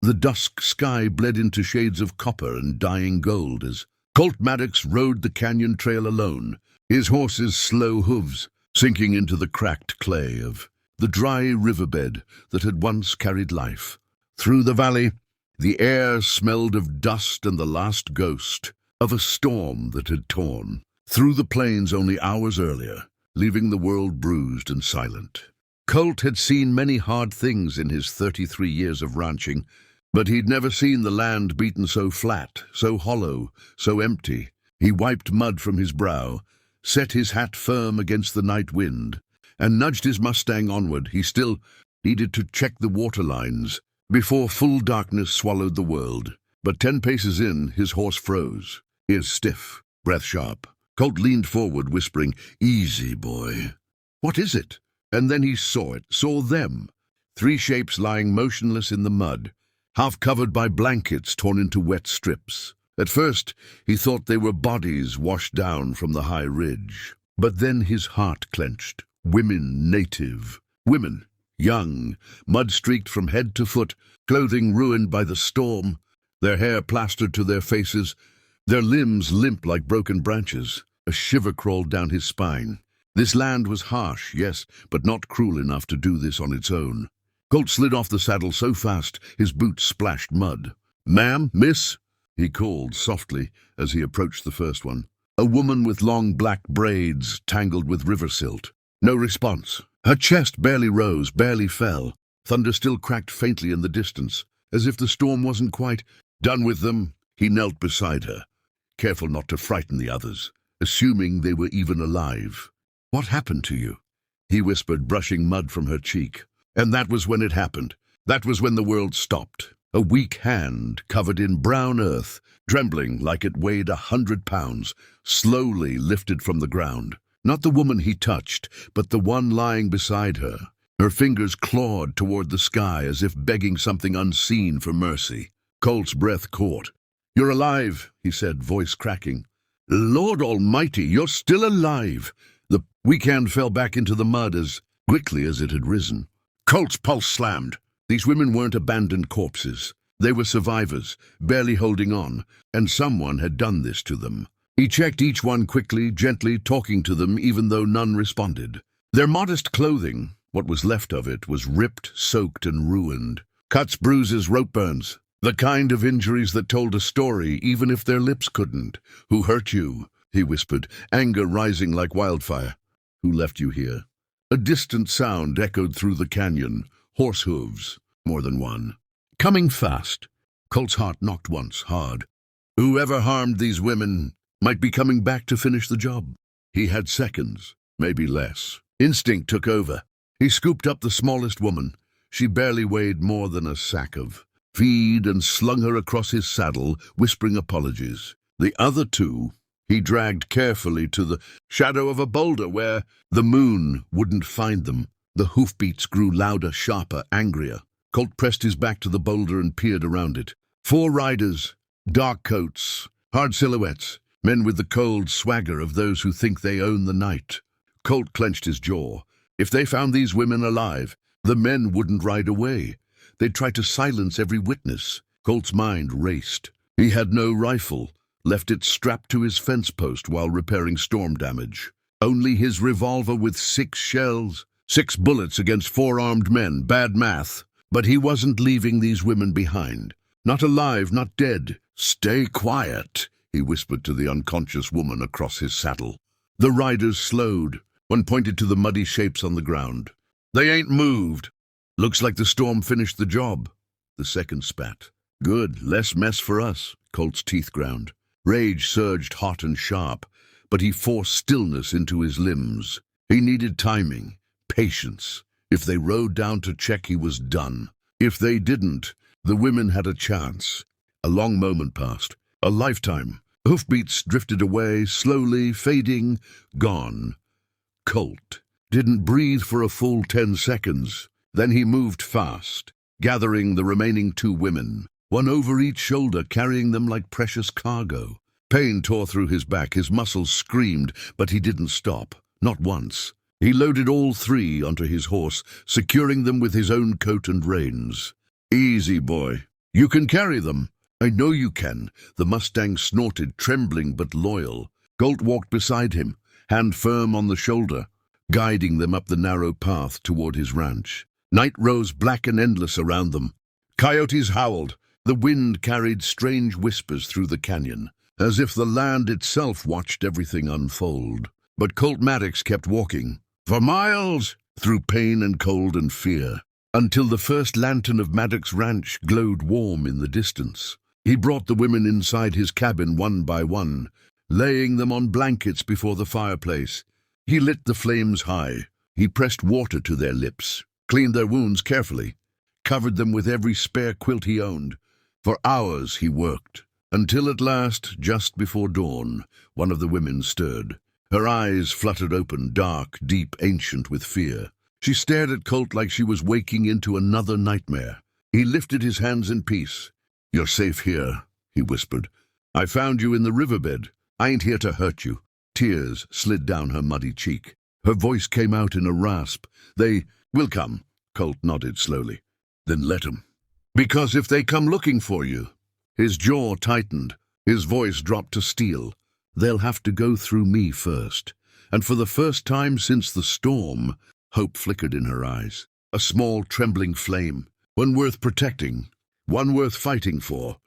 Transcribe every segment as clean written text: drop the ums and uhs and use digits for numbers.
The dusk sky bled into shades of copper and dying gold as Colt Maddox rode the canyon trail alone, his horse's slow hooves sinking into the cracked clay of the dry riverbed that had once carried life. Through the valley, the air smelled of dust and the last ghost of a storm that had torn through the plains only hours earlier, leaving the world bruised and silent. Colt had seen many hard things in his 33 years of ranching, but he'd never seen the land beaten so flat, so hollow, so empty. He wiped mud from his brow, set his hat firm against the night wind, and nudged his Mustang onward. He still needed to check the water lines before full darkness swallowed the world. But 10 paces in, his horse froze, ears stiff, breath sharp. Colt leaned forward, whispering, "Easy, boy." "What is it?" And then he saw it, saw them. 3 shapes lying motionless in the mud, half covered by blankets torn into wet strips. At first, he thought they were bodies washed down from the high ridge. But then his heart clenched. Women, native. Women, young, mud-streaked from head to foot, clothing ruined by the storm, their hair plastered to their faces, their limbs limp like broken branches. A shiver crawled down his spine. This land was harsh, yes, but not cruel enough to do this on its own. Colt slid off the saddle so fast his boots splashed mud. "Ma'am, miss?" he called softly as he approached the first one. A woman with long black braids tangled with river silt. No response. Her chest barely rose, barely fell. Thunder still cracked faintly in the distance, as if the storm wasn't quite done with them. He knelt beside her, careful not to frighten the others, assuming they were even alive. "What happened to you?" he whispered, brushing mud from her cheek. And that was when it happened. That was when the world stopped. A weak hand, covered in brown earth, trembling like it weighed 100 pounds, slowly lifted from the ground. Not the woman he touched, but the one lying beside her. Her fingers clawed toward the sky as if begging something unseen for mercy. Colt's breath caught. "You're alive," he said, voice cracking. "Lord Almighty, you're still alive!" The weak hand fell back into the mud as quickly as it had risen. Colt's pulse slammed. These women weren't abandoned corpses. They were survivors, barely holding on, and someone had done this to them. He checked each one quickly, gently, talking to them even though none responded. Their modest clothing, what was left of it, was ripped, soaked, and ruined. Cuts, bruises, rope burns. The kind of injuries that told a story even if their lips couldn't. "Who hurt you?" he whispered, anger rising like wildfire. "Who left you here?" A distant sound echoed through the canyon. Horse hooves, more than one. Coming fast. Colt's heart knocked once, hard. Whoever harmed these women might be coming back to finish the job. He had seconds, maybe less. Instinct took over. He scooped up the smallest woman. She barely weighed more than a sack of feed and slung her across his saddle, whispering apologies. The other 2 he dragged carefully to the shadow of a boulder where the moon wouldn't find them. The hoofbeats grew louder, sharper, angrier. Colt pressed his back to the boulder and peered around it. 4 riders, dark coats, hard silhouettes, men with the cold swagger of those who think they own the night. Colt clenched his jaw. If they found these women alive, the men wouldn't ride away. They'd try to silence every witness. Colt's mind raced. He had no rifle, left it strapped to his fence post while repairing storm damage. Only his revolver with 6 shells, 6 bullets against 4 armed men, bad math. But he wasn't leaving these women behind. Not alive, not dead. "Stay quiet," he whispered to the unconscious woman across his saddle. The riders slowed. One pointed to the muddy shapes on the ground. "They ain't moved." "Looks like the storm finished the job." The second spat. "Good, less mess for us." Colt's teeth ground. Rage surged hot and sharp, but he forced stillness into his limbs. He needed timing, patience. If they rode down to check, he was done. If they didn't, the women had a chance. A long moment passed. A lifetime. Hoofbeats drifted away, slowly, fading, gone. Colt didn't breathe for a full 10 seconds. Then he moved fast, gathering the remaining 2 women, one over each shoulder, carrying them like precious cargo. Pain tore through his back, his muscles screamed, but he didn't stop, not once. He loaded all 3 onto his horse, securing them with his own coat and reins. "Easy, boy. You can carry them. I know you can. The Mustang snorted, trembling but loyal. Colt walked beside him, hand firm on the shoulder, guiding them up the narrow path toward his ranch. Night rose black and endless around them. Coyotes howled. The wind carried strange whispers through the canyon, as if the land itself watched everything unfold. But Colt Maddox kept walking, for miles, through pain and cold and fear, until the first lantern of Maddox Ranch glowed warm in the distance. He brought the women inside his cabin one by one, laying them on blankets before the fireplace. He lit the flames high. He pressed water to their lips, cleaned their wounds carefully, covered them with every spare quilt he owned. For hours he worked, until at last, just before dawn, one of the women stirred. Her eyes fluttered open, dark, deep, ancient with fear. She stared at Colt like she was waking into another nightmare. He lifted his hands in peace. "You're safe here," he whispered. "I found you in the riverbed. I ain't here to hurt you." Tears slid down her muddy cheek. Her voice came out in a rasp. "They will come," Colt nodded slowly. "Then let 'em. Because if they come looking for you—" His jaw tightened. His voice dropped to steel. "They'll have to go through me first." And for the first time since the storm, hope flickered in her eyes. A small, trembling flame. One worth protecting. One worth fighting for.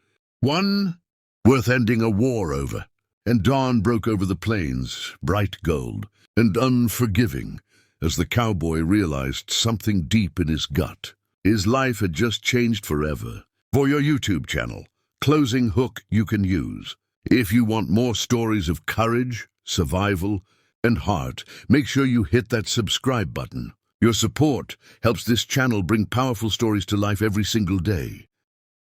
One worth ending a war over. And dawn broke over the plains, bright gold and unforgiving, as the cowboy realized something deep in his gut. His life had just changed forever. For your YouTube channel, closing hook you can use. If you want more stories of courage, survival, and heart, make sure you hit that subscribe button. Your support helps this channel bring powerful stories to life every single day.